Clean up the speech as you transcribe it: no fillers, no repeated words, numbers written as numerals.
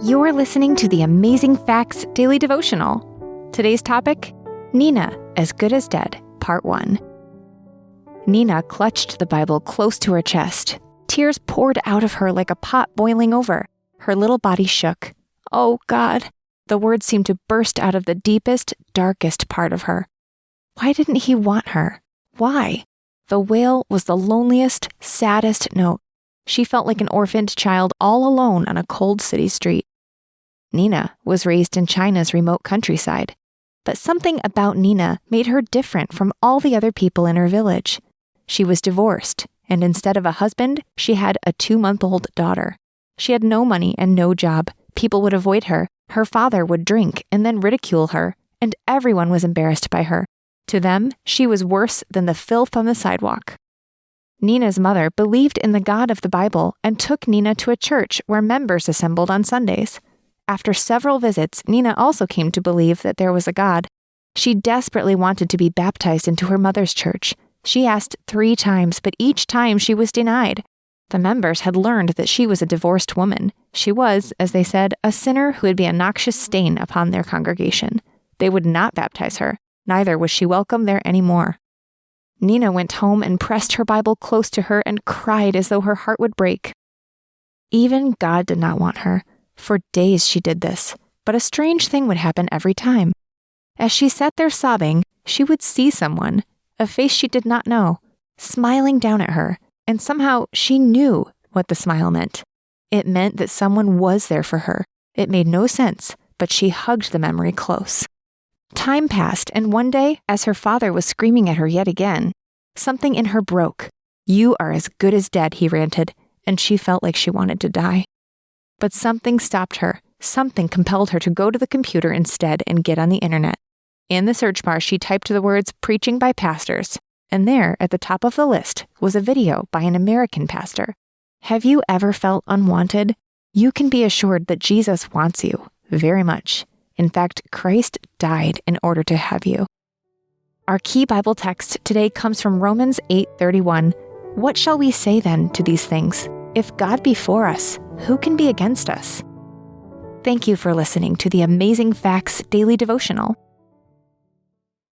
You're listening to the Amazing Facts Daily Devotional. Today's topic, Nina, as good as dead, Part 1. Nina clutched the Bible close to her chest. Tears poured out of her like a pot boiling over. Her little body shook. Oh, God. The words seemed to burst out of the deepest, darkest part of her. Why didn't he want her? Why? The wail was the loneliest, saddest note. She felt like an orphaned child all alone on a cold city street. Nina was raised in China's remote countryside, but something about Nina made her different from all the other people in her village. She was divorced, and instead of a husband, she had a 2-month-old daughter. She had no money and no job. People would avoid her. Her father would drink and then ridicule her, and everyone was embarrassed by her. To them, she was worse than the filth on the sidewalk. Nina's mother believed in the God of the Bible and took Nina to a church where members assembled on Sundays. After several visits, Nina also came to believe that there was a God. She desperately wanted to be baptized into her mother's church. She asked 3 times, but each time she was denied. The members had learned that she was a divorced woman. She was, as they said, a sinner who would be a noxious stain upon their congregation. They would not baptize her. Neither was she welcome there anymore. Nina went home and pressed her Bible close to her and cried as though her heart would break. Even God did not want her. For days she did this, but a strange thing would happen every time. As she sat there sobbing, she would see someone, a face she did not know, smiling down at her, and somehow she knew what the smile meant. It meant that someone was there for her. It made no sense, but she hugged the memory close. Time passed, and one day, as her father was screaming at her yet again, something in her broke. "You are as good as dead," he ranted, and she felt like she wanted to die. But something stopped her. Something compelled her to go to the computer instead and get on the internet. In the search bar, she typed the words "preaching by pastors," and there, at the top of the list, was a video by an American pastor. Have you ever felt unwanted? You can be assured that Jesus wants you very much. In fact, Christ died in order to have you. Our key Bible text today comes from Romans 8:31. What shall we say then to these things? If God be for us, who can be against us? Thank you for listening to the Amazing Facts Daily Devotional.